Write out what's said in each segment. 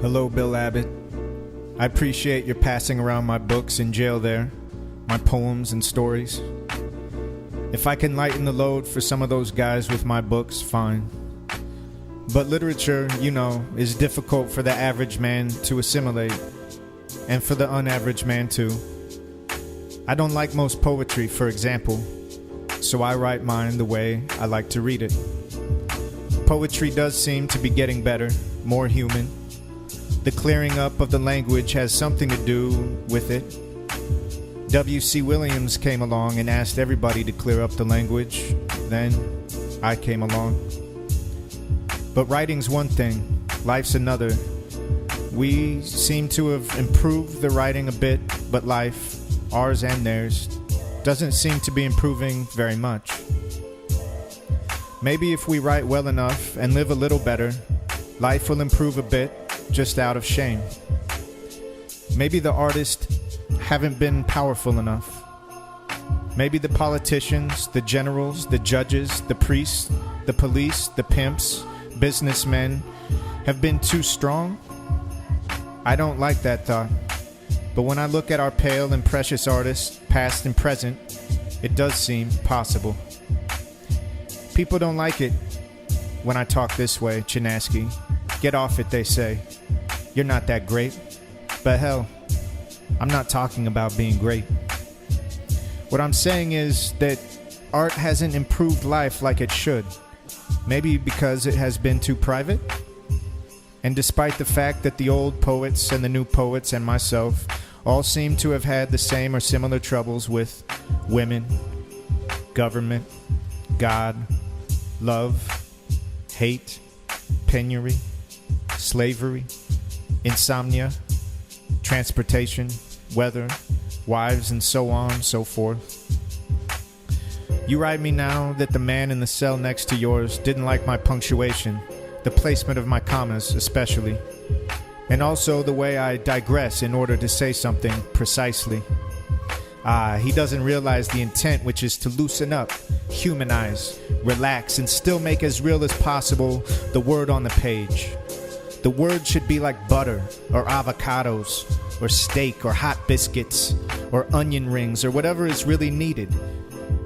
Hello, Bill Abbott. I appreciate your passing around my books in jail there, my poems and stories. If I can lighten the load for some of those guys with my books, fine. But literature, you know, is difficult for the average man to assimilate, and for the unaverage man too. I don't like most poetry, for example, so I write mine the way I like to read it. Poetry does seem to be getting better, more human. The clearing up of the language has something to do with it. W.C. Williams came along and asked everybody to clear up the language. Then I came along. But writing's one thing, life's another. We seem to have improved the writing a bit, but life, ours and theirs, doesn't seem to be improving very much. Maybe if we write well enough and live a little better, life will improve a bit, just out of shame. Maybe the artists haven't been powerful enough. Maybe the politicians, the generals, the judges, the priests, the police, the pimps, businessmen have been too strong. I don't like that thought. But when I look at our pale and precious artists, past and present, it does seem possible. People don't like it when I talk this way, Chinaski. Get off it, they say. You're not that great. But hell, I'm not talking about being great. What I'm saying is that art hasn't improved life like it should. Maybe because it has been too private? And despite the fact that the old poets and the new poets and myself all seem to have had the same or similar troubles with women, government, God, love, hate, penury, slavery, insomnia, transportation, weather, wives, and so on and so forth. You write me now that the man in the cell next to yours didn't like my punctuation, the placement of my commas especially, and also the way I digress in order to say something precisely. He doesn't realize the intent, which is to loosen up, humanize, relax, and still make as real as possible the word on the page. The word should be like butter, or avocados, or steak, or hot biscuits, or onion rings, or whatever is really needed.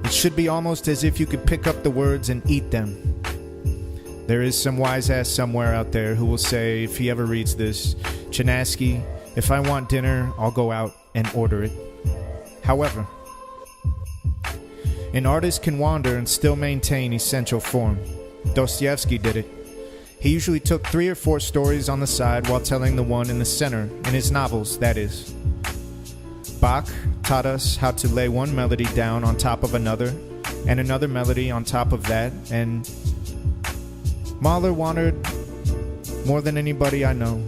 It should be almost as if you could pick up the words and eat them. There is some wise ass somewhere out there who will say, if he ever reads this, Chinaski, if I want dinner, I'll go out and order it. However, an artist can wander and still maintain essential form. Dostoevsky did it. He usually took 3 or 4 stories on the side while telling the one in the center, in his novels, that is. Bach taught us how to lay one melody down on top of another, and another melody on top of that, and Mahler wandered more than anybody I know,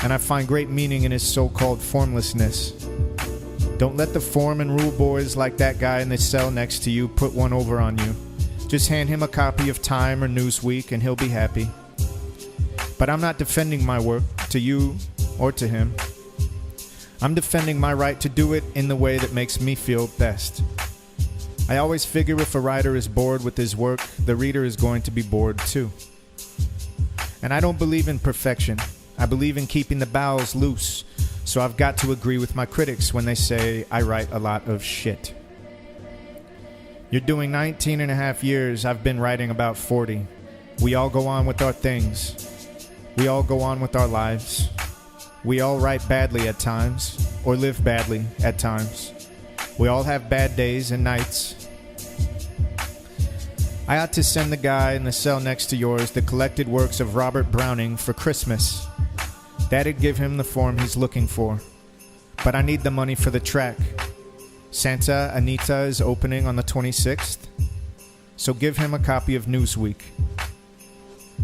and I find great meaning in his so-called formlessness. Don't let the form and rule boys like that guy in the cell next to you put one over on you. Just hand him a copy of Time or Newsweek and he'll be happy. But I'm not defending my work to you or to him. I'm defending my right to do it in the way that makes me feel best. I always figure if a writer is bored with his work, the reader is going to be bored too. And I don't believe in perfection. I believe in keeping the bowels loose. So I've got to agree with my critics when they say I write a lot of shit. You're doing 19 and a half years. I've been writing about 40. We all go on with our things. We all go on with our lives. We all write badly at times, or live badly at times. We all have bad days and nights. I ought to send the guy in the cell next to yours the collected works of Robert Browning for Christmas. That'd give him the form he's looking for. But I need the money for the track. Santa Anita is opening on the 26th, so give him a copy of Newsweek.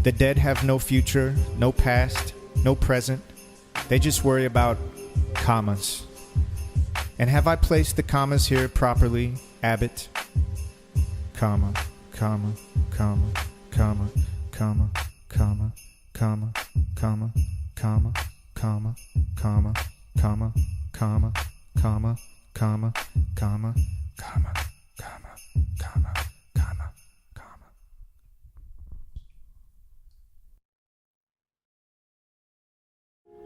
The dead have no future, no past, no present. They just worry about commas. And have I placed the commas here properly, Abbott? Comma, comma, comma, comma, comma, comma, comma, comma, comma, comma, comma, comma, comma, comma, comma, comma, comma, comma, comma, comma.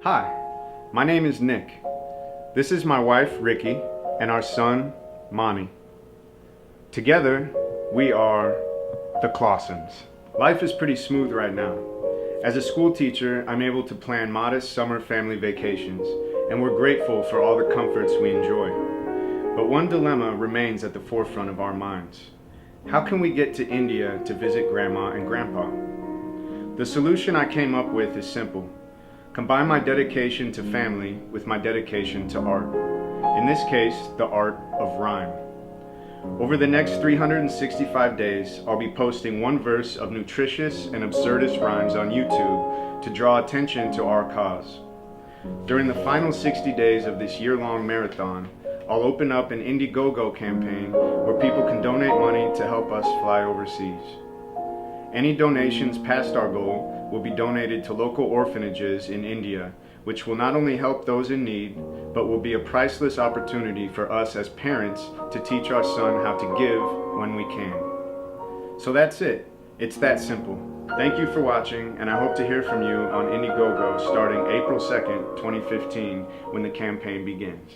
Hi, my name is Nick. This is my wife, Ricky, and our son, Monty. Together, we are the Clausens. Life is pretty smooth right now. As a school teacher, I'm able to plan modest summer family vacations, and we're grateful for all the comforts we enjoy. But one dilemma remains at the forefront of our minds. How can we get to India to visit Grandma and Grandpa? The solution I came up with is simple. Combine my dedication to family with my dedication to art. In this case, the art of rhyme. Over the next 365 days, I'll be posting one verse of nutritious and absurdist rhymes on YouTube to draw attention to our cause. During the final 60 days of this year-long marathon, I'll open up an Indiegogo campaign where people can donate money to help us fly overseas. Any donations past our goal will be donated to local orphanages in India, which will not only help those in need, but will be a priceless opportunity for us as parents to teach our son how to give when we can. So that's it. It's that simple. Thank you for watching, and I hope to hear from you on Indiegogo starting April 2nd, 2015, when the campaign begins.